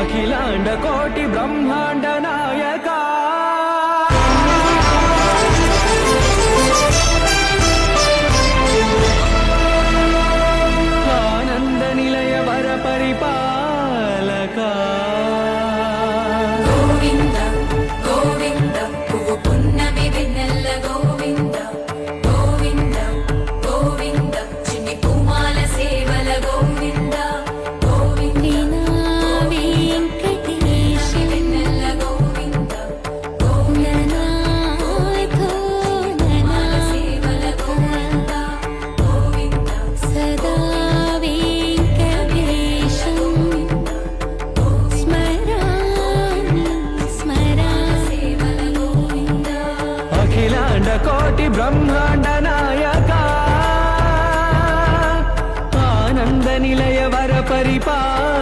అఖిలాండ కోటి బ్రహ్మాండ నాయక ఆనంద నిలయ వర పరిపాలక గోవింద గోవింద పువ్వు పున్నమి వెన్నెల్ల గోవింద గోవింద గోవింద చిన్ని పూమాల సేవల గోవింద గోవింద వెంకటేశ వెన్నెల్ల గోవింద గోవింద పూమాల సేవల గోవింద గోవింద సదా వెంకటేశం స్మరామి సేవల గోవింద అఖిలాండ కోటి బ్రహ్మాండ నాయక ఆనంద నిలయ వర పరిపాలక